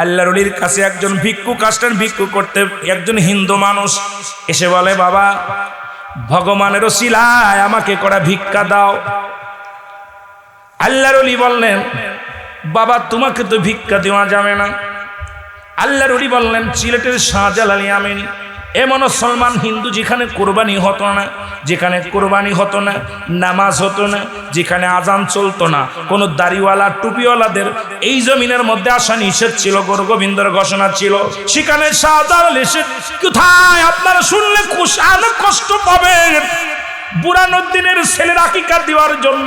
আল্লাহর ওলির কাছে একজন ভিক্ষুক আসলেন ভিক্ষু করতে, একজন হিন্দু মানুষ এসে বলে, বাবা ভগবানের ওসিলায় আমাকে করা ভিক্ষা দাও। আল্লাহর ওলি বললেন, বাবা তোমাকে তো ভিক্ষা দেওয়া যাবে না। আল্লাহর ওলি বললেন, সিলেটের শাহজালাল ইয়ামানি এমন মুসলমান হিন্দু যেখানে কোরবানি হতো না, যেখানে কোরবানি হতো না, নামাজ হতো না, যেখানে আজান চলতো না, কোনো দাড়িওয়ালা টুপিওয়ালাদের এই জমিনের মধ্যে আসা নিষেধ ছিল, গুরু গোবিন্দর ঘোষণা ছিল, সেখানে শাহজালাল এসে কোথায় আপনারা শুনলে অনেক কষ্ট পাবেন। বুড়ানুদ্দিনের ছেলের আকিকা দেওয়ার জন্য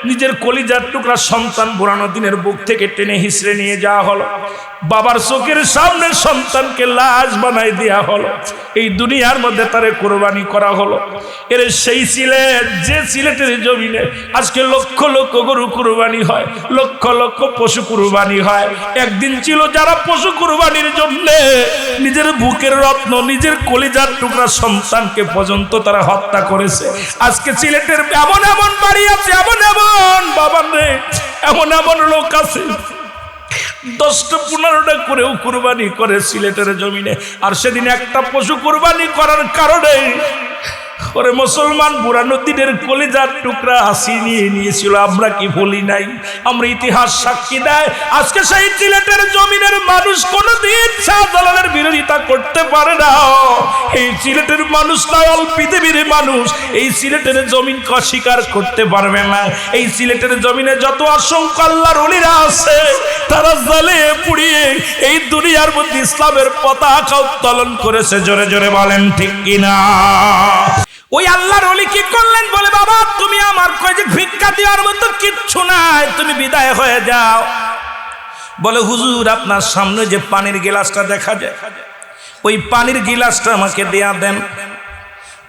নিজের কলিজার টুকরা সন্তান বুড়ানুদ্দিনের বুক থেকে টেনে হিসড়ে নিয়ে যাওয়া হলো, বাবার চোখের সামনে সন্তানকে লাশ বানাই দেওয়া হলো, এই দুনিয়ার মধ্যে তারে কোরবানি করা হলো। এর সেই সিলেট, যে সিলেটের জমিনে আজকে লক্ষ লক্ষ গরু কোরবানি হয়, লক্ষ লক্ষ পশু কোরবানি হয়। একদিন ছিল যারা পশু কোরবানির জন্য নিজের বুকের রত্ন, নিজের কলিজার টুকরা সন্তানকে পর্যন্ত তারা হত্যা করেছে। আজকে সিলেটের এমন এমন বাড়ি আছে, এমন এমন বাবার রে, এমন এমন লোক আছে 10টা-15টা করেও কুরবানি করে সিলেটের জমিনে। আর সেদিন একটা পশু কুরবানি করার কারণে ওরে মুসলমান বুড়ানুদ্দিনের কলিজার টুকরা হাসি নিয়ে নিয়েছিল। আমরা কি বলি নাই? আমরা ইতিহাস সাক্ষী দেয়। আজকে সেই সিলেটের জমিনের মানুষ কোনোদিন শাহজালালের বিরোধিতা করতে পারে না। এই সিলেটের মানুষ নয়, অল পৃথিবীর মানুষ এই সিলেটের জমিনকে অস্বীকার করতে পারবে না। এই সিলেটের জমিনে যত অসংখ্য আল্লাহর ওলিরা আছে, তারা জ্বালিয়ে পুড়িয়ে এই দুনিয়ার মধ্যে ইসলামের পতাকা উত্তোলন করেছে। জোরে জোরে বলেন ঠিক কিনা? ওই আল্লাহর ওলি কি করলেন? বলে, বাবা তুমি আমার কয় যে ভিক্ষা দেওয়ার মতো কিচ্ছু নাই, তুমি বিদায় হয়ে যাও। বলে, হুজুর আপনার সামনে যে পানির গিলাসটা দেখা যায়, ওই পানির গিলাসটা আমাকে দেয়া দেন।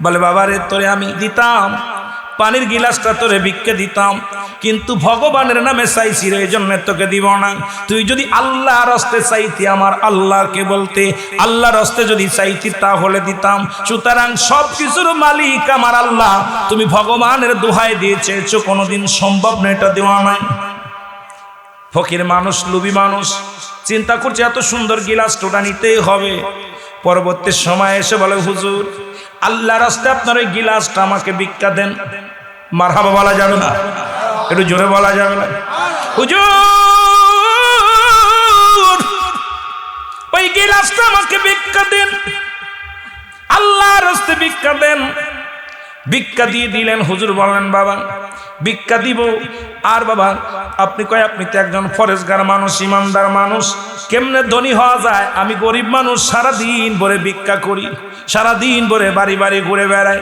বলে, বাবা রে তোরে আমি দিতাম, পানির গিলাসটা তোরে ভিক্ষা দিতাম, কিন্তু ভগবানের নামে চাইছি রে, এই জন্য তোকে দিব না। তুই যদি আল্লাহর হস্তে চাইতি, আমার আল্লাহকে বলতে, আল্লাহর হস্তে যদি চাইতি তাহলে দিতাম। সুতরাং সব কিছুর মালিক আমার আল্লাহ, তুমি ভগবানের দোহাই দিয়ে চেয়েছো, কোনোদিন সম্ভব না এটা দেওয়া নাই। ফকির মানুষ, লুবি মানুষ চিন্তা করছে এত সুন্দর গিলাস ওটা নিতেই হবে। পরবর্তী সময় এসে বলে, হুজুর আল্লাহর রাস্তায় আপনার ওই গিলাসটা আমাকে ভিক্ষা দেন। মারহাবা বলা যাবে না? একটু জোরে বলা যাবে না? হুজুর ওই গিলাসটা আমাকে ভিক্ষা দেন, আল্লাহর রাস্তায় ভিক্ষা দেন। ভিক্ষা দিয়ে দিলেন। হুজুর বললেন, বাবা ভিক্ষা দিব। আর বাবা আপনি কয়, আপনি তো একজন ফরেজগার মানুষ, ইমানদার মানুষ, কেমনে ধনী হওয়া যায়? আমি গরিব মানুষ, সারাদিন ভরে ভিক্ষা করি, সারাদিন ভরে বাড়ি বাড়ি ঘুরে বেড়াই।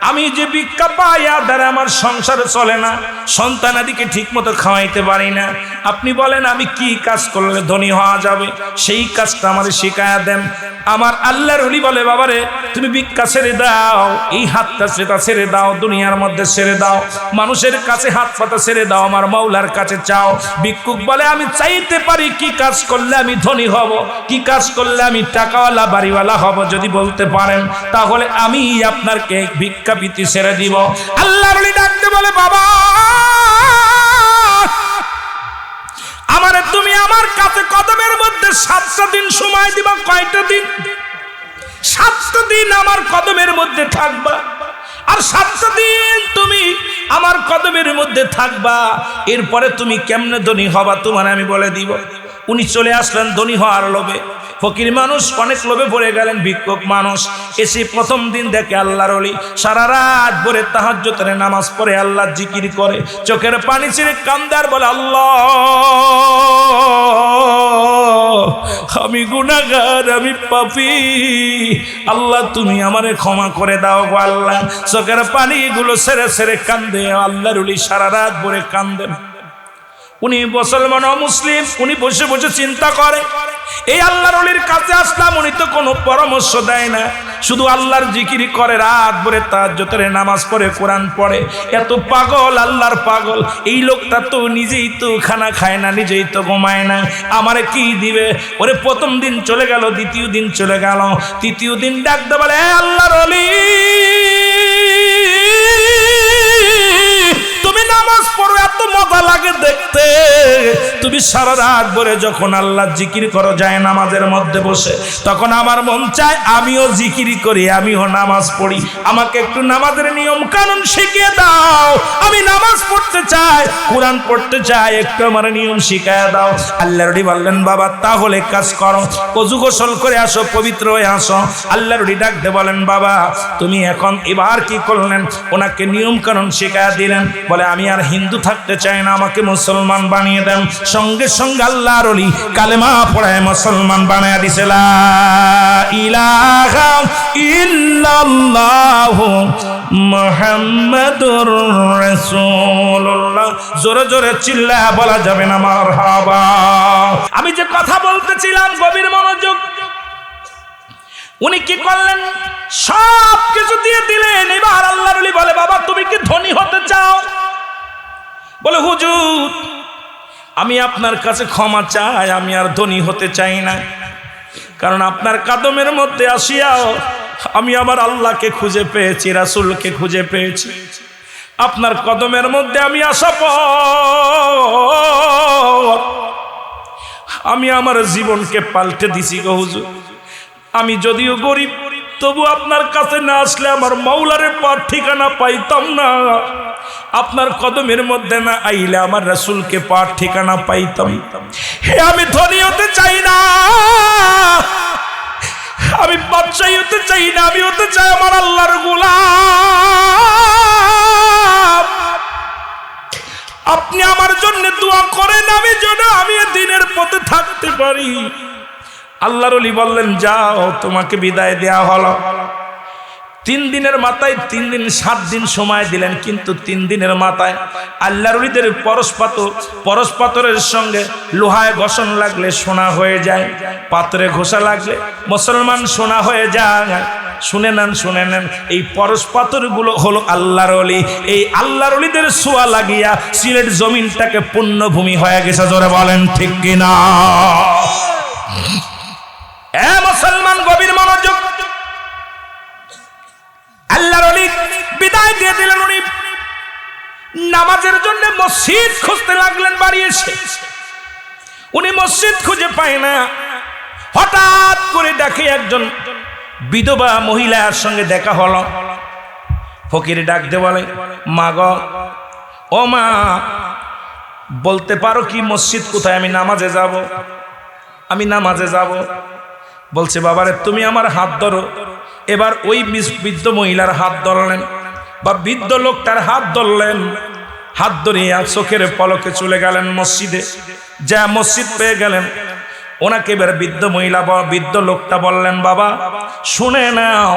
আমি যে ভিক্ষা পাই আর দ্বারা আমার সংসারে চলে না, সন্তানাদিকে ঠিক মতো খাওয়াইতে পারি না। আপনি বলেন আমি কি কাজ করলে ধনী হওয়া যাবে? সেই কাজটা আমার শিখায়া দেন। আমার আল্লাহর ওলি বলে, বাবারে তুমি ভিক্ষা ছেড়ে দাও, এই হাতটা সেটা ছেড়ে দাও, দুনিয়ার মধ্যে ছেড়ে দাও, মানুষের কাছে হাত পাতা ছেড়ে দাও, আমার মাওলার কাছে চাও। ভিক্ষুক বলে, আমি চাইতে পারি কি কাজ করলে আমি ধনী হব, কি কাজ করলে আমি টাকাওয়ালা বাড়িওয়ালা হব। যদি বলতে পারেন তাহলে আমি আপনাকে ভিক্ষা বৃত্তি ছেড়ে দিব। আল্লাহর ওলি ডাকতে বলে, বাবা আমারে তুমি আমার কাছে কদমের মধ্যে 7টা দিন সময় দিবা। কয়টা দিন? 7টা দিন আমার কদমের মধ্যে থাকবা, আর 7টা দিন তুমি আমার কদমের মধ্যে থাকবা। এরপরে তুমি কেমনে ধনী হবা তোমার আমি বলে দিব। উনি চলে আসলেন ধনী হওয়ার লোভে। ফকির মানুষ অনেক লোভে পড়ে গেলেন। ভিক্ষুক মানুষ এসে প্রথম দিন দেখে আল্লাহর ওলি সারা রাত ভরে তাহাজ্জুদের নামাজ পড়ে আল্লাহ জিকির করে, চোখের পানি ছেড়ে কান্দে আর বলে, আল্লাহ আমি গুনাহগার, আমি পাপী, আল্লাহ তুমি আমারে ক্ষমা করে দাও গো আল্লাহ। চোখের পানিগুলো ছেড়ে ছেড়ে কান্দে। আল্লাহর ওলি সারা রাত ভরে কান্দেন। উনি মুসলমান অমুসলিম, উনি বসে বসে চিন্তা করে, এই আল্লাহর ওলির কাছে আসলাম, উনি তো কোনো পরামর্শ দেয় না, শুধু আল্লাহর জিকির করে, রাত ভরে তাহাজ্জুদের নামাজ পড়ে, কোরআন পড়ে। এত পাগল, আল্লাহর পাগল। এই লোকটা তো নিজেই তো খানা খায় না, নিজেই তো ঘুমায় না, আমারে কি দিবে? ওরে প্রথম দিন চলে গেল, দ্বিতীয় দিন চলে গেল, তৃতীয় দিন ডাকতে বলে, আল্লাহর ওলি তুমি নামাজ পড়ো, এত মজা লাগে দেখতে। তুমি সারা রাত ভরে যখন আল্লাহ জিকির করো যায় নামাজের মধ্যে বসে, তখন আমার মন চায় আমিও জিকির করি, আমিও নামাজ পড়ি, আমাকে একটু নামাজের নিয়ম কানুন শিখিয়ে দাও। আমি নামাজ পড়তে চাই, কোরআন পড়তে চাই, একটু আমার নিয়ম শিখিয়ে দাও। আল্লাহর নবী বললেন বাবা তাহলে কাজ করো, ওযু গোসল করে আসো, পবিত্র হয়ে আসো। আল্লাহর নবী ডাকতে বলেন বাবা তুমি এখন এবার কি করলেন? ওনাকে নিয়ম কানুন শিখিয়ে দিলেন। বলে আমি আর হিন্দু থাকতে চাই না, আমাকে মুসলমান বানিয়ে দেন। সঙ্গে সঙ্গে আল্লাহর ওলি কালেমা পড়ায় মুসলমান বানায় দিছে। লা ইলাহা ইল্লাল্লাহু মুহাম্মাদুর রাসূলুল্লাহ। জোরে জোরে চিল্লায়া বলা যাবে না মারহাবা। আমি যে কথা বলতেছিলাম গভীর মনোযোগ। উনি কি করলেন? সব কিছু দিয়ে দিলেন। এবার আল্লাহর ওলি বলে বাবা তুমি কি ধনী হতে চাও? বলে হুজুর আমি আপনার কাছে ক্ষমা চাই, আমি আর ধনী হতে চাই না, কারণ আপনার কদমের মধ্যে আসিয়াও আমি আমার আল্লাহকে খুঁজে পেয়েছি, রাসূলকে খুঁজে পেয়েছি। আপনার কদমের মধ্যে আমি আসা পর আমি আমার জীবনকে পাল্টে দিছি গো হুজুর। আমি যদিও গরিব, তবু আপনার কাছে না আসলে আমার মাওলারে পার ঠিকানা পাইতাম না। আপনার কদমের মধ্যে না আইলে আমার রাসূলকে পার ঠিকানা পাইতাম। হে আমি ধনী হতে চাই না, আমি বাদশাহী হতে চাই না, আমি হতে চাই আমার আল্লাহর গোলাম। আপনি আমার জন্য দোয়া করেন আমি যেন আমি দ্বীনের পথে থাকতে পারি। আল্লাহর ওলি বললেন যাও তোমাকে বিদায় দেয়া হলো। 3 দিনের মাথায় 3 দিন 7 দিন সময় দিলেন, কিন্তু 3 দিনের মাথায় আল্লাহর ওলিদের পরশ পাথরের সঙ্গে লোহায় ঘষণ লাগলে সোনা হয়ে যায়, পাথরে ঘষা লাগলে মুসলমান সোনা হয়ে যায়। শুনে নেন এই পরশ পাথরগুলো হলো আল্লাহর ওলি। এই আল্লাহর ওলিদের ছোঁয়া লাগিয়া সিলেট জমিনটাকে পুণ্যভূমি হয়ে গেছে। জোরে বলেন ঠিক কিনা? মুসলমান গভীর মনোযোগ। আল্লাহর ওলি বিদায় দিয়ে দিলেন। উনি নামাজের জন্য মসজিদ খুঁজতে লাগলেন। বাড়ি এসে উনি মসজিদ খুঁজে পায় না। হঠাৎ করে দেখে একজন বিধবা মহিলার সঙ্গে দেখা হলো। ফকির ডাক দিয়ে বলে মা গো, ও মা বলতে পারো কি মসজিদ কোথায়? আমি নামাজে যাব, আমি নামাজে যাব। বলছে বাবারে তুমি আমার হাত ধরো। এবার ওই বৃদ্ধ মহিলার হাত ধরলেন বা বৃদ্ধ লোকটার হাত ধরলেন। হাত ধরিয়া চোখের পলকে চলে গেলেন মসজিদে। যা মসজিদ পেয়ে গেলেন, ওনাকে এবার বৃদ্ধ লোকটা বললেন বাবা শুনে নাও,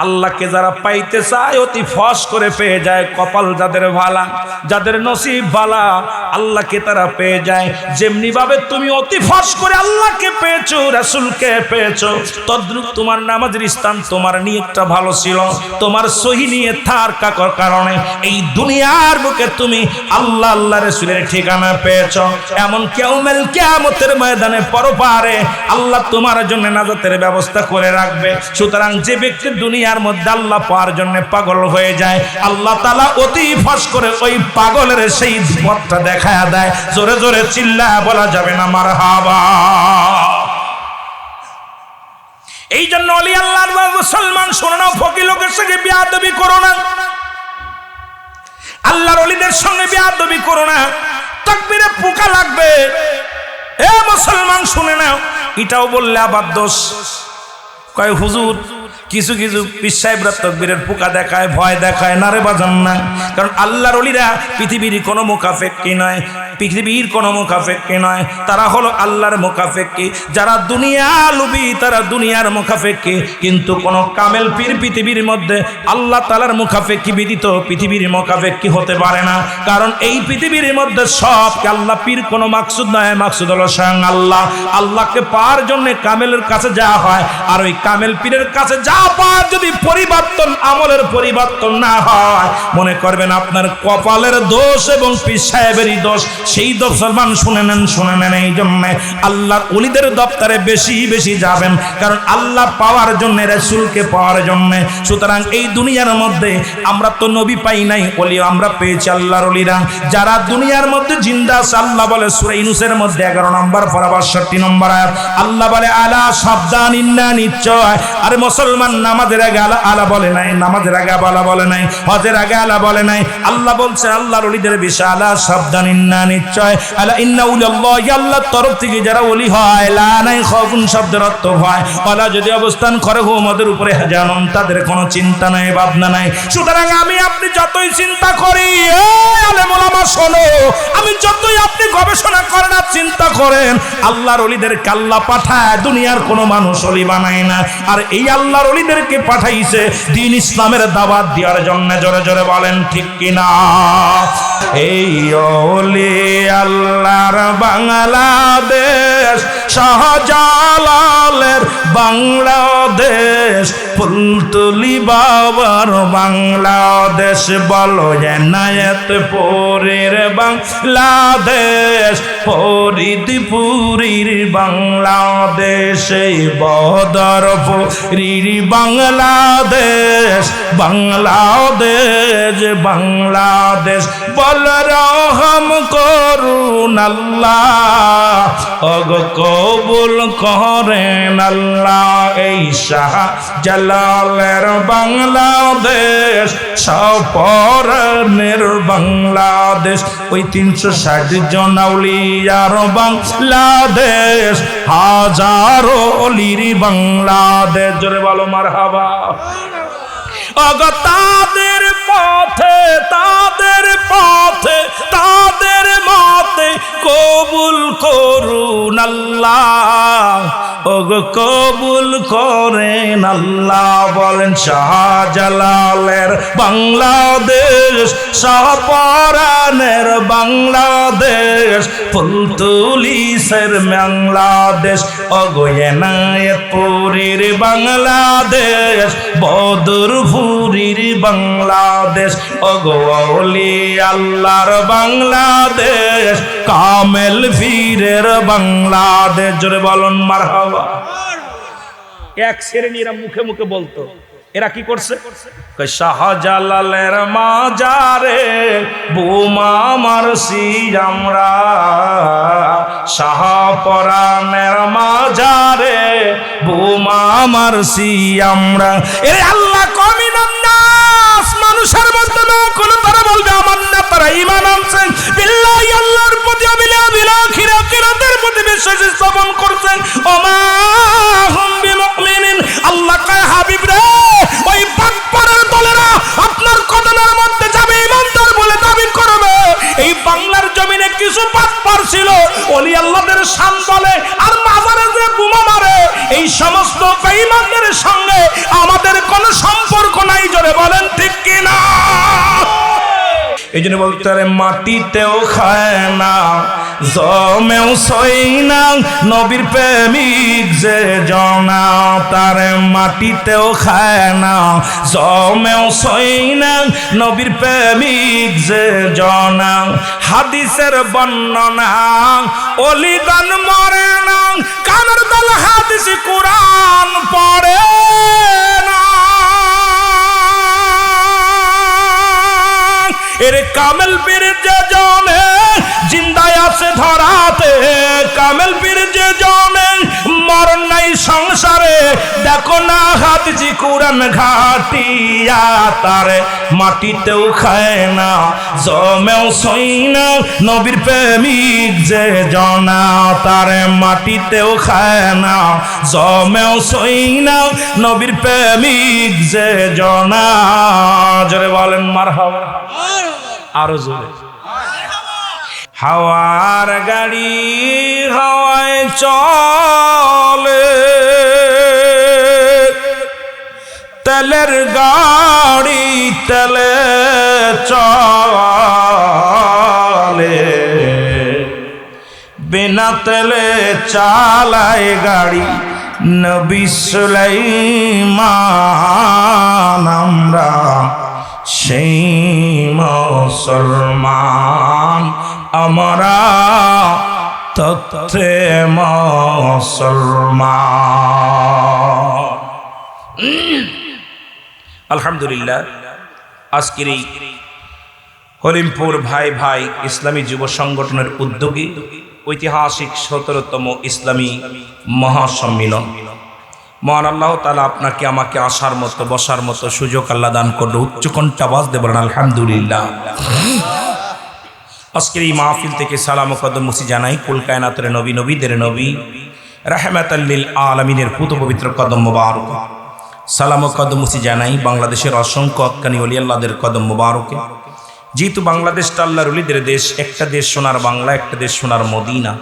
আল্লাহকে যারা পাইতে চায় অতি ফস করে পেয়ে যায়। কপাল যাদের ভালা, যাদের নসিব ভালা, আল্লাহকে তারা পেয়ে যায়। যেমনি ভাবে তুমি অতি ফস করে আল্লাহকে পেয়েছো, রাসূলকে পেয়েছো, তদ্রুপ তোমার নামাজের স্থান, তোমার নিয়তটা ভালো ছিল, তোমার সহি নিয়ত থাকার কারণে এই দুনিয়ার বুকে তুমি আল্লাহ রাসূলের ঠিকানা পেয়েছো। এমন কিয়ামতের ময়দানে পরপারে আল্লাহ তোমার জন্য নাজাতের ব্যবস্থা করে রাখবে। সুতরাং যে ব্যক্তি দুনিয়ার মধ্যে আল্লাহ পাওয়ার জন্য পাগল হয়ে যায়, আল্লাহ তাআলা অতি ফস করে ওই পাগলের সেই পথটা দেখায়া দেয়। জোরে জোরে চিল্লায়া বলা যাবে না মারহাবা। এই জন্য ওলি আল্লাহর মুসলমান শোনো না, ফকির লোকের সঙ্গে বেয়াদবি করো না, আল্লাহর ওলিদের সঙ্গে বেয়াদবি করো না, তাকবীরে পোকা লাগবে। এ মুসলমান শুনে নাও, এটাও বললে আবার দোষ। কয় হুজুর কিছু কিছু পীর সাহেবরা তাকবীরের পোকা দেখায়, ভয় দেখায়, না রে বাজান না। কারণ আল্লাহর ওলিরা পৃথিবীর কোনো মুখাফেক্কি নয়, পৃথিবীর কোনো মুখাফেক্কি নয়, তারা হলো আল্লাহর মুখাফেক্কি। যারা দুনিয়া লুবি তারা দুনিয়ার মুখাফেক্কি, কিন্তু কোনো কামেল পীর পৃথিবীর মধ্যে আল্লাহ তাআলার মুখাফেক্কি ব্যতীত পৃথিবীর মুখাফেক্কি হতে পারে না। কারণ এই পৃথিবীর মধ্যে সবকে আল্লাহ পীর কোনো মাকসুদ নয়, মাকসুদ হলো স্বয়ং আল্লাহ। আল্লাহকে পাওয়ার জন্য কামেলের কাছে যাওয়া হয়, আর ওই কামেল পীরের কাছে যা পার যদি পরিবর্তন আমলের পরিবর্তন না হয়, মনে করবেন আপনার কপালের দোষ এবং পীর সাহেবেরই দোষ। সেই দোষ মুসলমান শুনে নেন। এই জন্য আল্লাহর ওলিদের দপ্তরে বেশি বেশি যাবেন, কারণ আল্লাহ পাওয়ার জন্য, রাসূলকে পাওয়ার জন্য। সুতরাং এই দুনিয়ার মধ্যে আমরা তো নবী পাই নাই, ওলি আমরা পেয়েছি আল্লাহর ওলিরা যারা দুনিয়ার মধ্যে জিন্দা আছে। আল্লাহ বলে সূরা ইউনূসের মধ্যে 11 নম্বর পারা 62 নম্বর আয়াত, আল্লাহ বলে আলা সাবধান, ইন্না নিশ্চয়। আরে মুসলমান নামাজের আগে আলা বলে নাই, নামাজের আগে আলা বলে নাই, হজের আগে আলা বলে নাই। আল্লাহ বলছে আল্লাহর ওলিদের বিষয় আলা সাবধান, ইন্না নিশ্চয়, আলা ইন্না উলিল্লাহি, আল্লাহর তরফ থেকে যারা ওলি হয়, লা নাই খাউফুন শব্দের অর্থ হয় ওয়ালা যদি অবস্থান করে ওদের উপরে জানুন, তাদের কোনো চিন্তা নাই, ভাবনা নাই। সুতরাং আমি আপনি যতই চিন্তা করি, আলেম ওলামা শোনো, আমি যতই আপনি গবেষণা করেন আর চিন্তা করেন, আল্লাহর ওলিদের কাল্লা পাঠায় দুনিয়ার কোনো মানুষ ওলি বানায় না। আর এই আল্লাহর ওলিদেরকে পাঠাইছে দ্বীন ইসলামের দাওয়াত দেওয়ার জন্য। জোরে জোরে বলেন ঠিক কিনা? এই ওলি আল্লাহর বাংলাদেশ, শাহজালালের বাংলাদেশ, ফুলতুলি বাবার বাংলাদেশ, বলো এনায়েতপুরের বাংলাদেশ, ফরিদপুরের বাংলাদেশ, বদরপুরের বাংলাদেশ, বাংলাদেশ, বল রহম করুন আল্লাহ, ওগ কবুল করেন আল্লাহ। এই শাহজালালের বাংলাদেশ, সপরানের বাংলাদেশ, ওই 360 জন আউলিয়ার বাংলাদেশ, হাজারো অলির বাংলাদেশ। জোরে বলো মারহাবা। ওগ তাদের পথে, তাদের মতে কবুল করুন আল্লাহ, ওগ কবুল করেন আল্লাহ। বলেন শাহজালালের বাংলাদেশ, শাহপরানের বাংলাদেশ, ফুলতুলিসের বাংলাদেশ, ওগ এনায়েতপুরের বাংলাদেশ, বদরপুরের বাংলাদেশ, ওগ ওলি আল্লাহর বাংলাদেশ, কামেল পীরের বাংলাদেশ। জোরে বলুন মারহাবা। এক শ্রেণীরা মুখে মুখে বলতো, এরা কি করছে? শাহজালালের মাজারে বোমা মারছি আমরা, শাহপরানের মাজারে বোমা মারছি আমরা। এ আল্লাহ কমিনান নাস, মানুষের মধ্যে না কোন তারা বলবে আমার না, তারা ঈমান আনছেন বিল্লাহি, আল্লাহর প্রতি, বিল আখিরাতের প্রতি বিশ্বাস স্থাপন করছেন। ওমা হুম বিমুমিনিন, আল্লাহ কয় হাবিব রে, ওই বাটপাড়ার দলেরা আপনার কদমের মধ্যে যাবে, ঈমানদার বলে দাবি করবে। এই বাংলার জমিনে কিছু বাটপার ছিল, ওলি আল্লাহদের শান বলে আর মাজারে যে বোমা মারে, এই সমস্ত বেঈমানদের সঙ্গে আমাদের কোনো সম্পর্ক নাই। জোরে বলেন ঠিক কিনা? এই জন্য বলতে পারে মাটিতেও খায় না, জমেও সই না, নবীর প্রেমিক যে জনা, তার মাটিতেও খায় না, জমেও সই না, নবীর প্রেমিক যে জনা। হাদিসের বর্ণনা অলিগণ মরে না, কানের দল হাদিস কুরআন পড়ে না। এর কামেল পীর যে জনে জিন্দায় আছে ধরাতে, কামেল পীর যে জনে মরণ নাই সংসারে, দেখো না হাদিস কুরআন ঘাটিয়া, তারে মাটিতেও খায় না, জমেও সই না, নবীর প্রেমিক যে জনা, তারে মাটিতেও খায় না, জমেও সই না, নবীর প্রেমিক যে জনা। জোরে বলেন মারহাবা। আরো জোরে। হাওয়ার গাড়ি হাওয়ায় চলে, তেলের গাড়ি তেলে চলে, বিনা তেলে চালায় গাড়ি নবী সুলাইমান আমরা সেই মুসলমান আমরা তথ্যে মুসলমান। আলহামদুলিল্লাহ, আজকের এই হরিমপুর ভাই ভাই ইসলামী যুব সংগঠনের উদ্যোগে ঐতিহাসিক 17তম ইসলামী মহাসম্মেলন, মহান আল্লাহ তাআলা আপনাকে আমাকে আসার মতো বসার মতো সুযোগ আল্লাহ দান করলো। উচ্চকণ্ঠে আওয়াজ দিয়ে বলেন আলহামদুলিল্লাহ। আজকের এই মাহফিল থেকে সালাম ও কদম মুসি জানাই কুল কায়নাতের নবী, নবীদের নবী, রাহমাতাল লিল আলামিনের পুত পবিত্র কদম মোবারক। সালাম ও কদম মুসি জানাই বাংলাদেশের অসংখ্য হক্কানি ওলি আল্লাহদের কদম মোবারকে। যেহেতু বাংলাদেশটা আল্লাহর ওলিদের দেশ, একটা দেশ সোনার বাংলা, একটা দেশ সোনার মদিনা,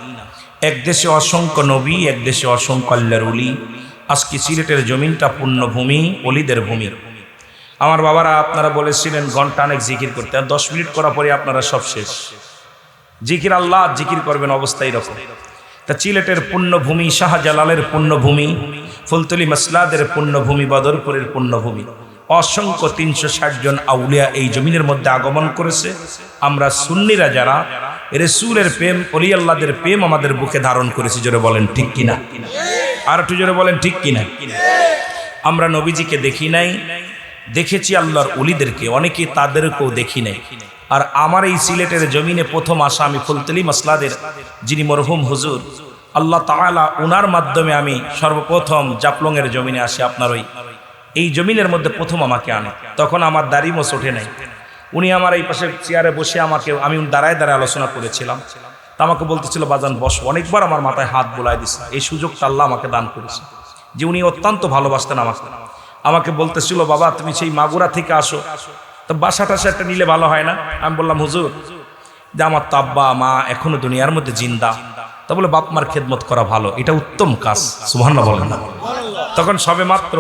এক দেশে অসংখ্য নবী, এক দেশে অসংখ্য আল্লাহর ওলি। আজকে সিলেটের জমিনটা পুণ্যভূমি, ওলিদের ভূমি। আমার বাবারা আপনারা বলেছিলেন ঘন্টা অনেক জিকির করতে, আর 10 মিনিট করার পরে আপনারা সব শেষ। জিকির আল্লাহ জিকির করবেন, অবস্থা এরকম। তা সিলেটের পুণ্যভূমি, শাহজালালের পুণ্যভূমি, ফুলতলি মাসলাদের পুণ্যভূমি, বদরপুরের পুণ্যভূমি, অসংখ্য 360 জন আউলিয়া এই জমিনের মধ্যে আগমন করেছে। আমরা সুন্নিরা যারা রাসূলের প্রেম, ওলি আল্লাহদের প্রেম আমাদের বুকে ধারণ করেছি। জোরে বলেন ঠিক কিনা? আর একটু জোরে বলেন ঠিক কিনা? আমরা নবীজিকে দেখি নাই, দেখেছি আল্লাহর ওলিদেরকে, অনেকে তাদেরকেও দেখি নাই। আর আমার এই সিলেটের জমিনে প্রথম আসা আমি ফুলতলি মাসলাদের যিনি মরহুম হুজুর, আল্লাহ তাআলা ওনার মাধ্যমে আমি সর্বপ্রথম জাপলংয়ের জমিনে আসি। আপনার এই জমিনের মধ্যে প্রথম আমাকে আনে, তখন আমার দাড়ি মোছ ওঠে নাই। উনি আমার এই পাশে চেয়ারে বসে আমাকে, আমি দাঁড়ায় দাঁড়ায় আলোচনা করেছিলাম, তা আমাকে বলতেছিল বাজান বস। অনেকবার আমার মাথায় হাত বোলায় দিছে। এই সুযোগটা আল্লাহ আমাকে দান করেছে যে উনি অত্যন্ত ভালোবাসতেন আমাকে বলতেছিল বাবা তুমি সেই মাগুরা থেকে আসো, তো বাসা টাসা একটা নিলে ভালো হয় না? আমি বললাম হুজুর যে আমার তো আব্বা মা এখনো দুনিয়ার মধ্যে জিন্দা, তা বলে বাপ মার খেদমত করা ভালো, এটা উত্তম কাজ। সুবহানাল্লাহ বলেন না? তখন সবে মাত্র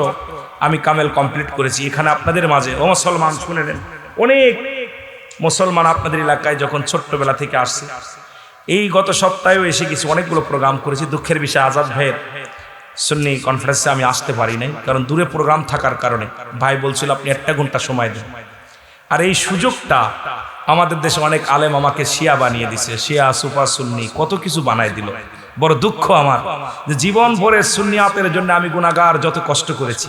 আমি কামেল কমপ্লিট করেছি। এখানে আপনাদের মাঝে ও মুসলমান শুনে নেন, অনেক মুসলমান আপনাদের এলাকায় যখন ছোট্টবেলা থেকে আসছে, এই গত সপ্তাহেও এসে গেছি, অনেকগুলো প্রোগ্রাম করেছি। দুঃখের বিষয় আজাদ ভাইয়ের সুন্নি কনফারেন্সে আমি আসতে পারি নাই, কারণ দূরে প্রোগ্রাম থাকার কারণে। ভাই বলছিল আপনি 1 ঘন্টা সময় দেন। আর এই সুযোগটা আমাদের দেশে অনেক আলেম আমাকে শিয়া বানিয়ে দিছে, শিয়া সুফা সুন্নি কত কিছু বানাই দিল। বড় দুঃখ আমার যে জীবন ভরে সুন্নিয়াতের জন্য আমি গুনাহগার, যত কষ্ট করেছি।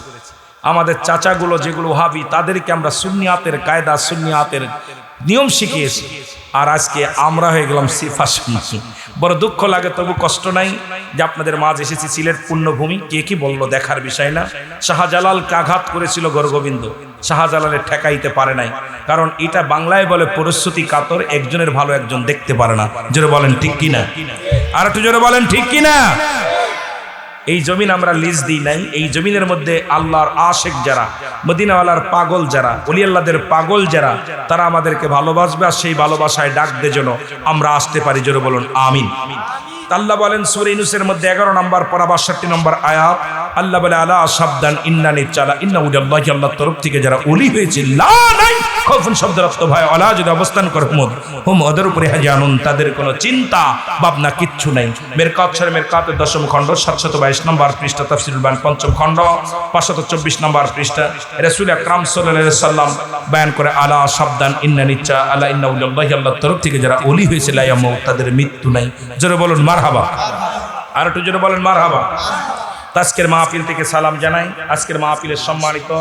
আমাদের চাচাগুলো যেগুলো ওয়াহাবি, তাদেরকে আমরা সুন্নিয়াতের কায়দা, সুন্নিয়াতের নিয়ম শিখিয়েছি, আর আজকে আমরা হয়ে গেলাম সিফা সুন্নি। বড় দুঃখ লাগে, তবু কষ্ট নাই যে আপনাদের মাঝে এসেছি। সিলেট পুণ্যভূমি, কে কি বললো দেখার বিষয় না। শাহজালালকে আঘাত করেছিল গর্গবিন্দ, শাহজালালের ঠেকাইতে পারে নাই, কারণ এটা বাংলায় বলে পরিস্থিতি কাতর, একজনের ভালো একজন দেখতে পারে না। জোরে বলেন ঠিক কিনা? আর একটু জোরে বলেন ঠিক কিনা? এই জমিন আমরা লিজ দিই নাই। এই জমিনের মধ্যে আল্লাহর আশেক যারা, মদিনাওয়ালার পাগল যারা, ওলি আল্লাহদের পাগল যারা, তারা আমাদেরকে ভালোবাসবে, আর সেই ভালোবাসায় ডাক দে যেন আমরা আসতে পারি। জোরে বলুন আমিন। আল্লাহ বলেন সূরা ইউনূসের মধ্যে 11 নম্বর পারা 62 নম্বর আয়াত, আল্লাহ বলে আলা সাবধান ইন্নানি চালা ইন্না উলিয়াল্লাহি, আল্লাহর তরফ থেকে যারা ওলি হয়েছে, লা নাই খৌফুন শব্দের অর্থ ভয়, আলা যদি অবস্থান করে হুম ওদের উপরে হাজানুন, তাদের কোনো চিন্তা ভাবনা কিচ্ছু নাই। মেরকাত শরীফ মেরকাতের 10ম খণ্ড 722 নম্বর পৃষ্ঠা, তাফসীরুল বায়ান 5ম খণ্ড 524 নম্বর পৃষ্ঠা, রাসূল আকরাম সাল্লাল্লাহু আলাইহি সাল্লাম বয়ান করে আলা সাবধান ইন্নানি চা আলা ইন্না উলিয়াল্লাহি, আল্লাহর তরফ থেকে যারা ওলি হয়েছে, লা ইয়ামুত, তাদের মৃত্যু নাই। জোরে বলুন মারহাবা। আর একটু জোরে বলেন মারহাবা। আজকের মাহফিল থেকে সালাম জানাই। আজকের মাহফিলের সম্মানিত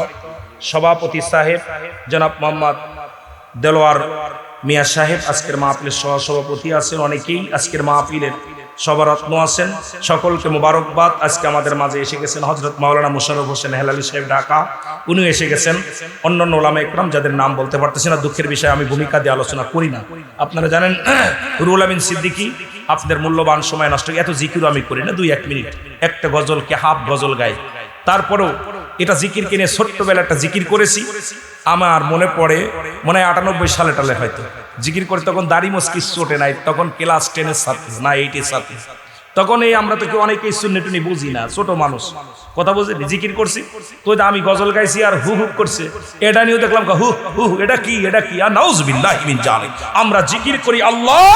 সভাপতি সাহেব জনাব মোহাম্মদ দেলোয়ার মিয়া সাহেব আজকের মাহফিলের সহসভাপতি আছেন। অনেকেই আজকের মাহফিলের সভারত্ন আছেন, সকলকে মোবারকবাদ। আজকে আমাদের মাঝে এসে গেছেন হযরত মাওলানা মুশাররফ হোসেন হেলালি সাহেব ঢাকা, উনিও এসে গেছেন। অন্যান্য ওলামা ইকরাম যাদের নাম বলতে পারতেছি না, দুঃখের বিষয়ে আমি ভূমিকা দিয়ে আলোচনা করি না। আপনারা জানেন রুহুল আমিন সিদ্দিকী আপনাদের মূল্যবান সময় নষ্ট, এত জিকিরও আমি করি না, 2-1 মিনিট একটা গজলকে হাফ গজল গাই। তারপরেও এটা জিকির কিনে ছোট্টবেলা একটা জিকির করেছি, আমার মনে পড়ে, মনে হয় 98 সালে টালে হয়তো জিকির করে, তখন দাড়ি মোছ কিছু ওঠে নাই, তখন ক্লাস 10-এর ছাত্র না 8-এর ছাত্র। তখন এই আমরা তো কেউ অনেকেই সুন্নি টুনি বুঝি না, ছোট মানুষ, কথা বুঝে জিকির করছি, তো আমি গজল গাইছি আর হু হু করছে, এটা নিয়েও দেখলাম হু হু এটা কি, এটা কি, আর নাউজুবিল্লাহি মিন জালিক। আমরা জিকির করি আল্লাহ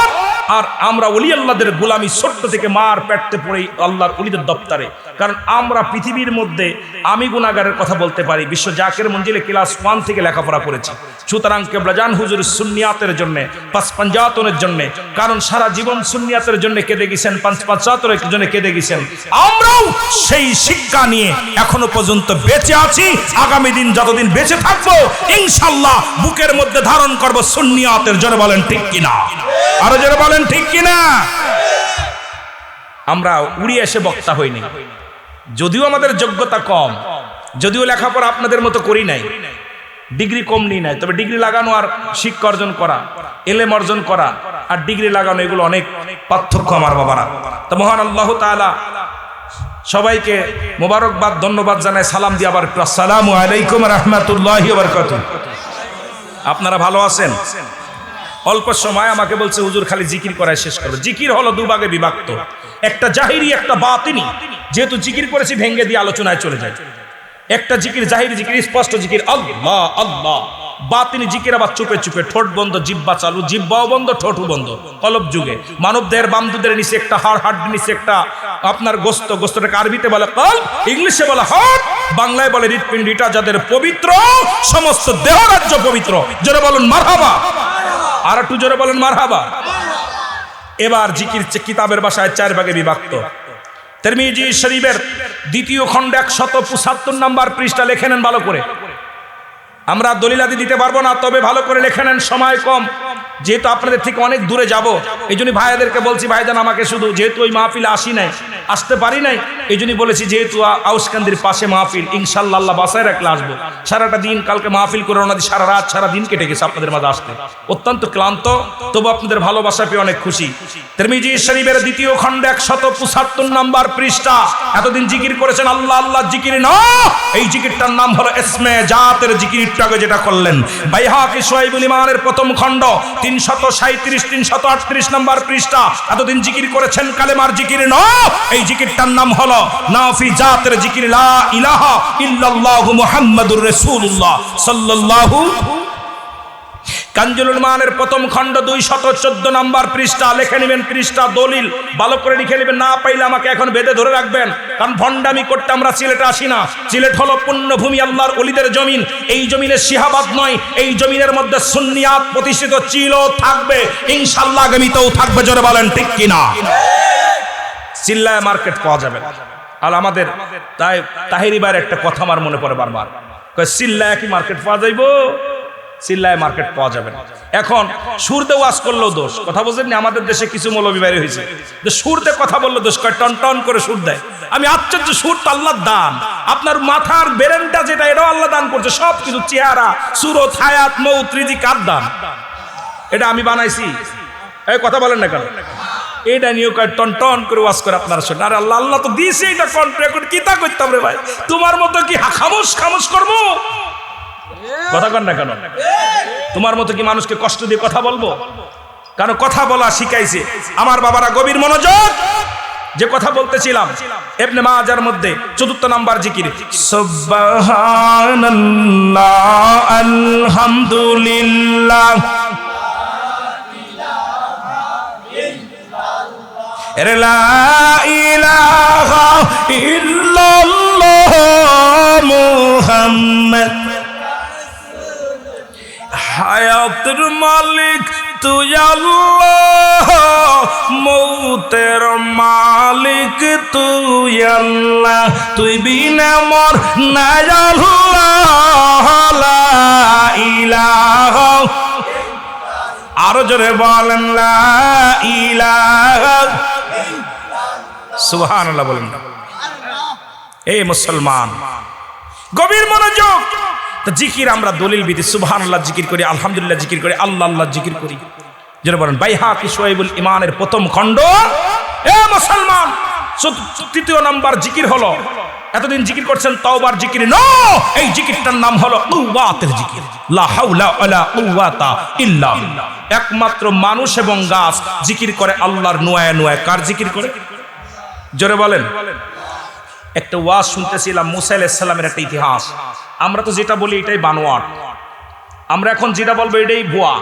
আর আমরা ওলি আল্লাহদের গোলামি ছোট্ট থেকে মার পেটতে পড়েই আল্লাহর ওলিদের দপ্তরে। কারণ আমরা পৃথিবীর মধ্যে আমি গুনাহগারের কথা বলতে পারি, বিশ্ব জাকের মঞ্জিলে ক্লাস 1 থেকে লেখাপড়া করেছি। সুতরাং কেবলাজান হুজুর সুন্নিয়াতের জন্য, পাঁচ পাঞ্জাতনের জন্য, কারণ সারা জীবন সুন্নিয়াতের জন্য কেঁদে গেছেন, পাঁচ পাঞ্জাতনের জন্য কেঁদে গেছেন। আমরাও সেই শিক্ষা নিয়ে এখনো পর্যন্ত বেঁচে আছি। আগামী দিন যতদিন বেঁচে থাকবো ইনশাআল্লাহ বুকের মধ্যে ধারণ করব সুন্নিয়াতের। জোরে বলেন ঠিক কিনা? আরো জোরে বলেন ঠিক কিনা? আমরা উড়িয়ে এসে বক্তা হইনি, যদিও আমাদের যোগ্যতা কম, যদিও লেখাপড়া আপনাদের মতো করি নাই, ডিগ্রি কম নিই নাই, তবে ডিগ্রি লাগানো আর শিক্ষা অর্জন করা, এলেম অর্জন করা আর ডিগ্রি লাগানো এগুলো অনেক পার্থক্য আমার বাবারা। তো মহান আল্লাহ তাআলা সবাইকে মোবারকবাদ, ধন্যবাদ জানাই, সালাম দিয়ে আবার আসসালামু আলাইকুম রাহমাতুল্লাহি ওয়া বারাকাতুহু। আপনারা ভালো আছেন? অল্প সময় আমাকে বলছে হুজুর খালি জিকির করায় শেষ করবে। জিকির হলো দুভাগে বিভক্ত, একটা জাহিরি একটা বাতিনি। যেহেতু জিকির করেছি ভেঙ্গে দিয়ে আলোচনায় চলে যায়। একটা জিকির জাহিরি জিকির, স্পষ্ট জিকির আল্লাহ আল্লাহ। বাতিনি জিকির আবার চুপে চুপে, ঠোঁট বন্ধ জিহ্বা চালু, জিহ্বাও বন্ধ ঠোঁটও বন্ধ। কলব যুগে মানব দেহের বাম দুধের নিচে একটা হাড়, হাড় নিচে একটা আপনার গোস্ত, গোস্তটাকে আরবিতে বলে কলব, ইংলিশে বলে হার্ট, বাংলায় বলে হৃৎপিণ্ড। এটা যাদের পবিত্র সমস্ত দেহ রাজ্য পবিত্র। জোরে বলুন মারহাবা। আর একটু জোরে বলেন মারহাবা। এবার জিকির কিতাবের ভাষায় 4 ভাগে বিভক্ত। তিরমিজি শরীফের 2য় খণ্ড 175 নম্বর পৃষ্ঠা লিখে নেন ভালো করে। আমরা দলিলাদি দিতে পারবো না, তবে ভালো করে লিখে নেন, সময় কম, যেহেতু আপনাদের থেকে অনেক দূরে যাব। এই জন্য ভাইয়াদেরকে বলছি, ভাইজান আমাকে শুধু যেহেতু ওই মাহফিলে আসতে পারি নাই, এই জন্যই বলেছি যেহেতু আউসকান্দির পাশে মাহফিল, ইনশাল্লাহ আল্লাহ বাসায় রাখলে আসবো। সারাটা দিন কালকে মাহফিল করে ওনাদের সারা রাত সারা দিন কেটে গেছে আপনাদের মাঝে আসতে, অত্যন্ত ক্লান্ত, তবু আপনাদের ভালোবাসা পেয়ে অনেক খুশি। তিরমিজি শরীফের 2য় খণ্ড 175 নম্বর পৃষ্ঠা। এতদিন জিকির করেছেন আল্লাহ আল্লাহ, জিকির না, এই জিকিরটার নাম হলো ইসমে জাতের জিকির। যেটা করলেন বাইহাকি শুআইবুল ঈমানের 1ম খণ্ড 337 338 নম্বর পৃষ্ঠা। এতদিন জিকির করেছেন কালেমার জিকির না, এই জিকিরটার নাম হলো নাফি জাতের জিকির, লা ইলাহা ইল্লাল্লাহু মুহাম্মাদুর রাসূলুল্লাহ সাল্লাল্লাহু। কানজুল উলমানের 1ম খণ্ড 214 নম্বর পৃষ্ঠা। লিখে নেবেন পৃষ্ঠা, দলিল ভালো করে লিখে নেবেন, না পাইলে আমাকে এখন বেঁধে ধরে রাখবেন। কারণ ভণ্ডামি করতে আমরা সিলেটে আসি না। সিলেট হলো পুণ্যভূমি, আল্লাহর ওলিদের জমিন। এই জমিনে শিহাবাদ নয়, এই জমিনের মধ্যে সুন্নিয়াত প্রতিষ্ঠিত ছিল, থাকবে ইনশাআল্লাহ, আগামীতেও থাকবে। জোরে বলেন ঠিক কিনা? চিল্লায় মার্কেট পাওয়া যাবে। আর আমাদের তাই তাহিরি ভাইয়ের একটা কথা আমার মনে পড়ে বারবার, কয় চিল্লায় কি মার্কেট পাওয়া যাইবো? চিল্লায় মার্কেট পাওয়া যাবে না। এখন সুরতে ওয়াজ করলেও দোষ, কথা বলছেন না? আমাদের দেশে কিছু মৌলবী বাইরে হয়েছে যে সুরতে কথা বললে দোষ, কয় টন টন করে সুর দেয়। আমি আশ্চর্য, সুর তো আল্লাহর দান। আপনার মাথার ব্রেনটা যেটা, এটাও আল্লাহ দান করছে। সব কিছু, চেহারা, সুরত, হায়াত, মৌত, রিজিক কার দান? এটা আমি বানাইছি? এই কথা বলেন না কেন? এটা নিয়ে কয় টন টন করে ওয়াজ করে আপনারা শোনেন। আরে আল্লাহ আল্লাহ তো দিয়েছে, এটা কন্ট্রাক্ট কি তা করতাম রে ভাই? তোমার মতো কি খামোশ খামোশ করবো? কথা কন না কেন? তোমার মতো কি মানুষকে কষ্ট দিয়ে কথা বলবো? কারণ কথা বলা শিখাইছে আমার বাবারা। গভীর মনোযোগ, যে কথা বলতেছিলাম, ইবনে মাজার মধ্যে 4 নম্বর জিকির সুবহানাল্লাহ আলহামদুলিল্লাহ লা ইলাহা ইল্লাল্লাহ মুহাম্মদ হায়াতের মালিক তুই আল্লাহ, মৌতের মালিক তুই আল্লাহ, তুই বিনা মর নাই আল্লাহ, লা ইলাহা। আরো জোরে বলেন লা ইলাহা। সুবহানাল্লাহ বলেন। এই মুসলমান, গভীর মনোযোগ। জিকির আমরা দলিল বিধি, সুবহানাল্লাহ জিকির করি, আলহামদুলিল্লাহ জিকির করি, আল্লাহ আল্লাহ জিকির করি। যেটা বলেন বাইহাকি শুআইবুল ঈমানের 1ম খণ্ড। এ মুসলমান, 3য় নম্বর জিকির হলো, এতদিন জিকির করছেন তাওবার জিকির না, এই জিকিরটার নাম হলো কুওয়াতের জিকির, লা হাওলা ওয়ালা কুওয়াতা ইল্লা বিল্লাহ। একমাত্র মানুষ এবং গাছ জিকির করে আল্লাহর নুয়ায়ে নুয়ায়ে। কার জিকির করে? জোরে বলেন। একটা ওয়াজ শুনতেছিলাম মুসা আলাইহিস সালামের একটা ইতিহাস। আমরা তো যেটা বলি এটাই বানোয়াট, আমরা এখন যেটা বলবো এটাই ভুয়া।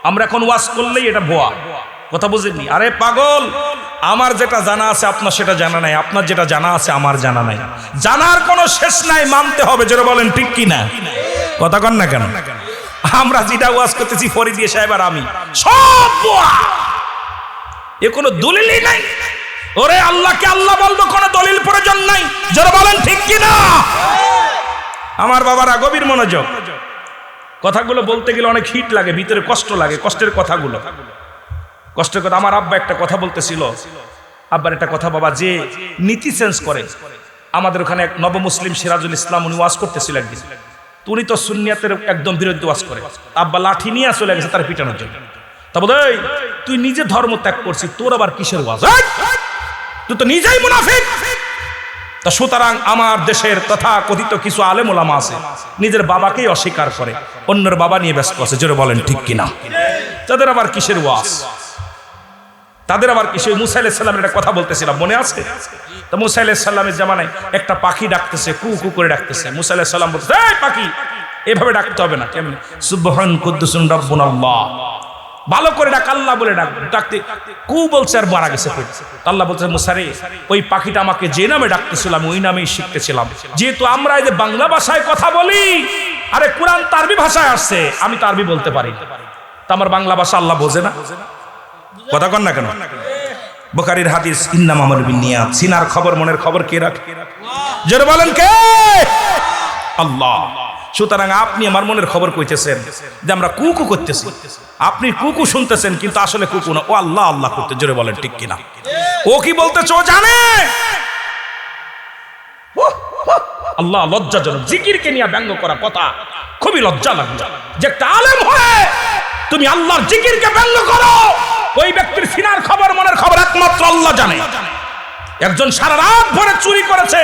আমরা এখন ওয়াজ করলেই এটা ভুয়া। কথা বুঝেননি? আরে পাগল, আমার যেটা জানা আছে আপনার সেটা জানা নাই, আপনার যেটা জানা আছে আমার জানা নাই। জানার কোনো শেষ নাই, মানতে হবে। জোরে বলেন ঠিক কি না? কথা কন না কেন? আমরা যেটা ওয়াজ করতেছি ফরিদ সাহেব আর আমি, সব এ কোনো দলিলই নাই। ওরে আল্লাহকে আল্লাহ বলবো, কোনো দলিল প্রয়োজন নাই। জোরে বলেন ঠিক কি না? আমার বাবারা গভীর মনোযোগ। কথাগুলো বলতে গেলে অনেক হিট লাগে, ভিতরে কষ্ট লাগে, কষ্টের কথাগুলো, কষ্টের কথা। আমার আব্বা একটা কথা বলতেছিল, আব্বার একটা কথা, বাবা যে নীতি চেঞ্জ করে। আমাদের ওখানে এক নবমুসলিম সিরাজুল ইসলাম, উনি ওয়াজ করতেছিল একদিন। উনি তো সুন্নিয়াতের একদম বিরুদ্ধে ওয়াজ করে। আব্বা লাঠি নিয়ে চলে গেছে তার পিটানোর জন্য। তা বলে, তুই নিজে ধর্ম ত্যাগ করছিস, তোর আবার কিসের ওয়াজ? তুই তো নিজেই মুনাফিক। তা সুতরাং আমার দেশের তথা কথিত কিছু আলেম ওলামা আছে, নিজের বাবাকেই অস্বীকার করে, অন্যের বাবা নিয়ে ব্যস্ত আছে। জোরে বলেন ঠিক কিনা? তাদের আবার কিসের ওয়াজ? তাদের আবার কিসের? মুসা আলাইহিস সালামের একটা কথা বলতেছিলাম, মনে আছে? তো মুসা আলাইহিস সালামের জামানায় একটা পাখি ডাকতেছে, কু কু করে ডাকতেছে। মুসা আলাইহিস সালাম বলতেছে, এই পাখি, এভাবে ডাকতে হবে না। কেমন? সুবহান কুদ্দুসুন রাব্বুনাল্লাহ, ভালো করে ডাক, আল্লাহ বলে ডাক। ডাকতে কু বলছে আর মারা গেছে। আল্লাহ বলছে, মুসা রে, ওই পাখিটা আমাকে যে নামে ডাকতেছিলাম ওই নামেই শিখতেছিলাম। যেহেতু আমরা এই যে বাংলা ভাষায় কথা বলি, আরে কোরআন তো আরবি ভাষায় আসছে, আমি তো আরবি বলতে পারি, তা আমার বাংলা ভাষা আল্লাহ বোঝে না? কথা কন না কেন? বুখারীর হাদিস, ইন্নামা আমালু বিন্নিয়াত, সিনার খবর মনের খবর কে রাখে? জোরে বলেন কে? আল্লাহ। সুতরাং আপনি আমার মনের খবর কইতেছেন যে আমরা কুকু করতেছি, আপনি কুকু শুনতেছেন, কিন্তু আসলে কুকু না, ও আল্লাহ আল্লাহ করতে। জোরে বলেন ঠিক কিনা? ও কি বলতেছে ও জানে। আল্লাহ লজ্জাজনক, জিকিরকে নিয়ে ব্যঙ্গ করা কথা খুবই লজ্জা লাগছে। যে একটা আলেম হয়ে তুমি আল্লাহর জিকিরকে ব্যঙ্গ করো, ওই ব্যক্তির সিনার খবর মনের খবর একমাত্র আল্লাহ জানে। একজন সারা রাত ভরে চুরি করেছে,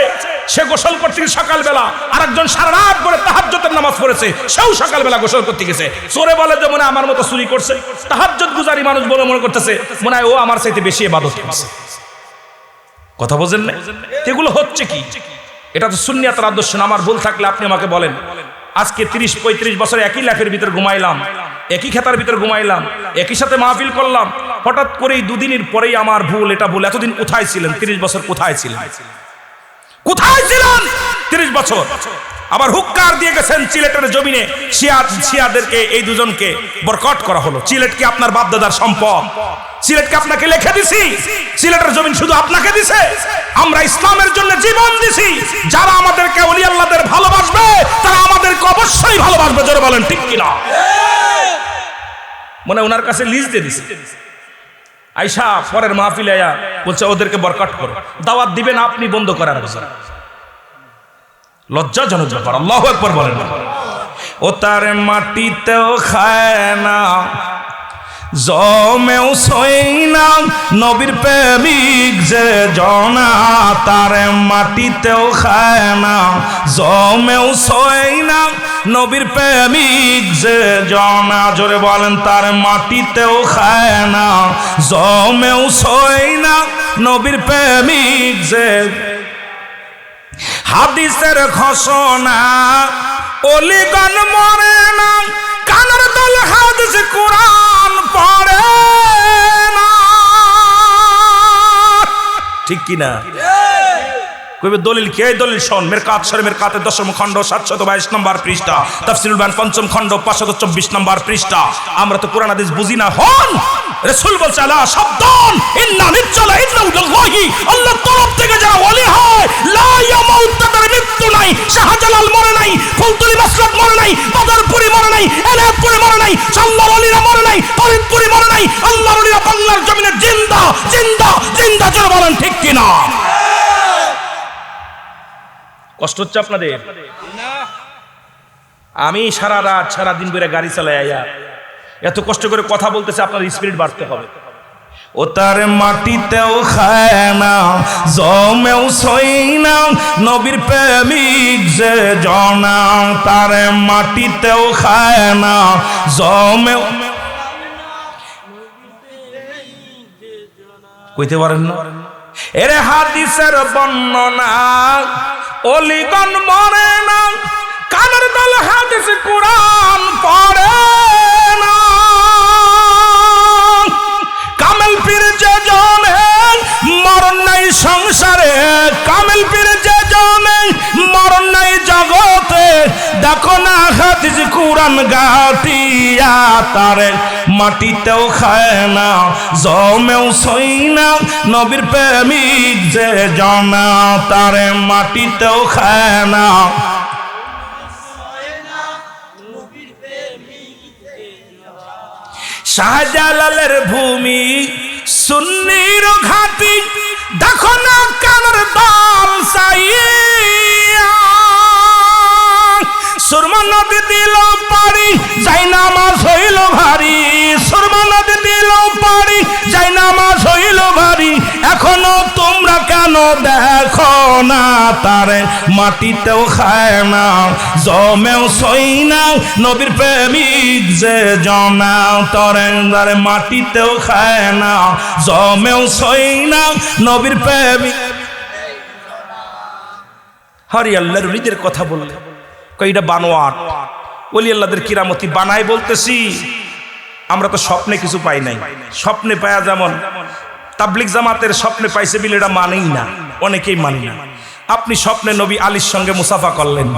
সে গোসল করতে গেছে সকালবেলা, আর একজন সারা রাত ভরে তাহাজ্জুদের নামাজ পড়েছে, সেও সকালবেলা গোসল করতে গেছে। চোরে বলে যে মনে আমার মতো চুরি করছে, তাহাজ্জুদ গুজারি মানুষ বলে মনে করতেছে মনে হয় ও আমার চাইতে বেশি ইবাদত করছে। কথা বোঝেন না? এগুলো হচ্ছে কি? এটা তো সুন্নিয়াতের আদর্শ না। আমার ভুল থাকলে আপনি আমাকে বলেন। আজকে 30-35 বছর একই লাখের ভিতর ঘুমাইলাম, একই খেতার ভিতর ঘুমাইলাম, একই সাথে মাহফিল করলাম, হঠাৎ করেই দুদিনের পরেই আমার ভুল, এটা ভুল। এতদিন কোথায় ছিলেন? 30 বছর কোথায় ছিলেন? কোথায় ছিলেন 30 বছর? আবার হুক্কার দিয়ে গেছেন সিলেটের জমিনে শিয়াদেরকে, এই দুজনকে বরকট করা হলো। সিলেট কি আপনার বাপদাদার সম্পদ? সিলেটকে আপনাকে লিখে দিছি? সিলেটের জমিন শুধু আপনাকে দিছে? আমরা ইসলামের জন্য জীবন দিছি। যারা আমাদেরকে ওলি আল্লাহদের ভালোবাসবে, তারা আমাদেরকে অবশ্যই ভালোবাসবে। জোরে বলেন ঠিক কিনা? মনে ওনার কাছে লিস্ট দিয়ে দিছে। আইসা পরের মাহফিলে আয়া বলছে ওদেরকে বরকট করো, দাওয়াত দিবেন আপনি বন্ধ করার কথা। লজ্জাজনক ব্যাপার। আল্লাহু আকবার বলেন। ও তার মাটিতেও খায় না, জমেও সই না, নবীর প্রেমিক যে জনা, তার মাটিতেও খায় না, জমেও সই না, নবীর প্রেমিক যে জনা। জোরে বলেন, তার মাটিতেও খায় না, জমেও সই না, নবীর প্রেমিক যে। হাদিসের ঘোষণা, অলিগণ মরে না, কানের দল হাদিস কোরআন পড়ে না। ঠিক কিনা? কইবে দলিল কি? এই দলিল শোন, মিরকাত শরীফ মিরকাতের 10ম খণ্ড 722 নম্বর পৃষ্ঠা, তাফসীরুল বায়ান 5ম খণ্ড 524 নম্বর পৃষ্ঠা। আমরা তো কোরআন হাদিস বুঝি না। হন রাসূল বলছে, আলা শাবদান ইন্না নিজ্জালা ইন্নাল্লাহি, আল্লাহর তরফ থেকে যারা ওলি হয়, লা ইয়ামুত, তাদের মৃত্যু নাই। শাহজালাল মরে নাই, ফুলতুলি মাসরাত মরে নাই, বাদরপুরি মরে নাই, এনায়তপুরি মরে নাই, আল্লাহর ওলিরা মরে নাই, ফরিদপুরি মরে নাই। আল্লাহর ওলিরা বাংলার জমিনে জিন্দা জিন্দা জিন্দা। জোরে বলেন ঠিক কিনা? কষ্ট হচ্ছে আপনাদের? আমি সারা রাত সারা দিন ধরে গাড়ি চালাই আয়া এত কষ্ট করে কথা বলতেছে, আপনার স্পিরিট বাড়তে হবে। ও তার মাটিতেও খায় না, জমেও সই না, নবীর প্রেমিক যে জনা, তার মাটিতেও খায় না, জমেও। কইতে পারেন না? এরে হাদিসের বর্ণনা, অলিগণ মরে না, কানের দল হাদিস কোরআন পড়ে না। সংসারে কামেল পীরে যে জনে মরণ নাই জগতে দেখো না হাদিস কুরআন গাটিয়া তারে মাটিতেও খায় না জমেও সই না নবীর প্রেমিক যে জনা তারে মাটিতেও খায় না শাহজালালের ভূমি সুন্নির ঘাটি দেখো না কানের দাল সাইয়া সুরমা নদী দিল পারি যাই নামাজ হইল ভারী সুরমা নদী দিল পারি যাই নামাজ হইল ভারী এখনো তোমরা কেন দেখো না তারে মাটিতেও খায় না জমেও সই না নবীর প্রেমিক যে জনা তরে মাটিতেও খায় না জমেও সই না নবীর প্রেমিক হরি আল্লাহর ওলিদের কথা বললে কইটা বানোয়াট ওলি আল্লাহদের কিরামতি বানাই বলতেছি আমরা তো স্বপ্নে কিছু পাই নাই স্বপ্নে পায়া যেমন তাবলিগ জামাতের স্বপ্নে পাইছে বিলে এটা মানেই না অনেকেই মানি না আপনি স্বপ্নে নবী আলীর সঙ্গে মুসাফা করলেন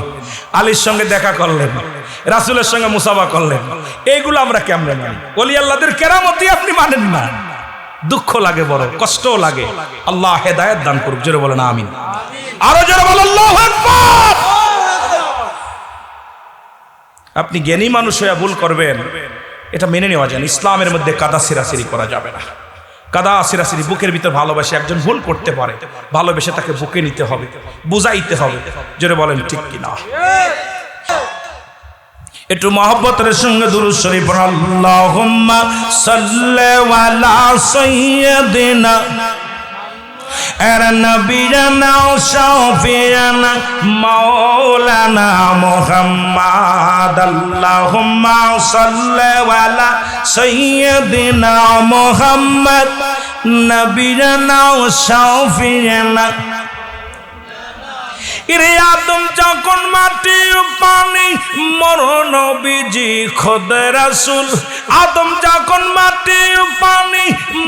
আলীর সঙ্গে দেখা করলেন রাসূলের সঙ্গে মুসাফা করলেন এইগুলো আমরা কেমনে মানি ওলি আল্লাহদের কেরামতি আপনি মানেন না দুঃখ লাগে বড় কষ্টও লাগে আল্লাহ হেদায়েত দান করুক জোরে বলেন আমিন আরো জোরে বলেন আল্লাহু আকবার আপনি জ্ঞানী মানুষ হয়ে ভুল করবেন এটা মেনে নেওয়া যায় ইসলামের মধ্যে কাদা সিরাসিরি করা যাবে না কাদা সিরাসিরি বুকের ভিতর ভালোবাসে একজন ভুল করতে পারে ভালোবেসে তাকে বুকে নিতে হবে বুঝাইতে হবে জোরে বলেন ঠিক কিনা একটু মহব্বতের সঙ্গে দুরূদ শরীফ আল্লাহুম্মা সাল্লি আলা সাইয়্যিদিনা নবীনা শাফিয়ানা মাওলানা মুহাম্মদ আল্লাহুম্মা সাল্লি আলা সাইয়্যিদিনা মুহাম্মদ নবীনা শাফিয়ানা ইরে আদম যখন মাটি পানি মরণ নবীজি খোদ রাসূল আদম যখন মাটি পানি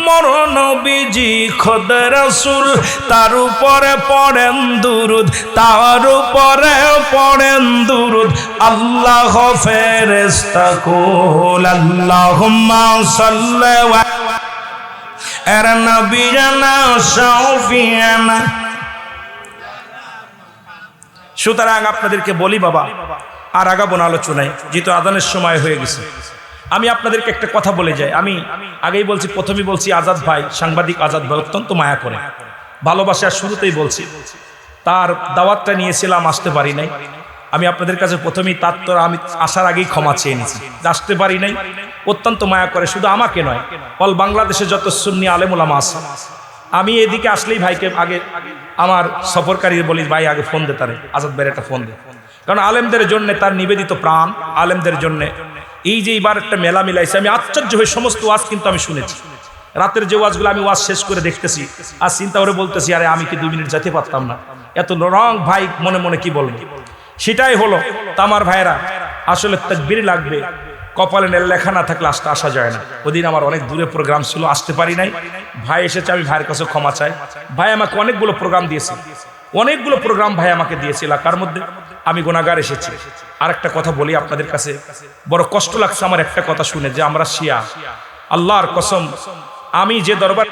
মরণ নবীজি খোদ রাসূল তার উপরে পড়েন দুরূদ তার উপরে পড়েন দুরূদ আল্লাহ ফেরেশতা কুল আল্লাহুম্মা সাল্লি আলা নবিয়িনা শাফিয়ানা সুতরাং আপনাদেরকে বলি বাবা আর আগাবো না আলোচনায় যেহেতু আজানের সময় হয়ে গেছে আমি আপনাদেরকে একটা কথা বলে যাই আমি আগেই বলছি প্রথমেই বলছি আজাদ ভাই সাংবাদিক আজাদ ভাই অত্যন্ত মায়া করে ভালোবাসার শুরুতেই বলছি তার দাওয়াতটা নিয়েছিলাম আসতে পারি নাই আমি আপনাদের কাছে প্রথমেই তার তো আমি আসার আগেই ক্ষমা চেয়ে নিয়েছি আসতে পারি নাই অত্যন্ত মায়া করে শুধু আমাকে নয় অল বাংলাদেশে যত সুন্নি আলেম ওলামা আছে আমি এদিকে আসলেই ভাইকে আগে আমার সফরকারী বলি ভাই আগে ফোন দে তারে আজাদ ভাইয়ের একটা ফোন দে কারণ আলেমদের জন্য তার নিবেদিত প্রাণ আলেমদের জন্য এই যে এইবার একটা মেলা মিলাইছে আমি আশ্চর্য হয়ে সমস্ত ওয়াজ কিন্তু আমি শুনেছি রাতের যে ওয়াজগুলো আমি ওয়াজ শেষ করে দেখতেছি আর চিন্তা করে বলতেছি আরে আমি কি 2 মিনিট যেতে পারতাম না এত রং ভাই মনে মনে কি বলবো সেটাই হলো তামার ভাইরা আসলে তাকবীর লাগবে কপালে লেখা না থাকলে আসা যায় না ওদিন আমার অনেক দূরে প্রোগ্রাম ছিল আসতে পারি নাই ভাই এসেছে আমি ভাইয়ের কাছে ক্ষমা চাই ভাই আমাকে অনেকগুলো প্রোগ্রাম দিয়েছে অনেকগুলো প্রোগ্রাম ভাই আমাকে দিয়েছে এলাকার মধ্যে আমি গুনাহগার এসেছি আর একটা কথা বলি আপনাদের কাছে বড় কষ্ট লাগছে আমার একটা কথা শুনে যে আমরা শিয়া আল্লাহর কসম আমি যে দরবার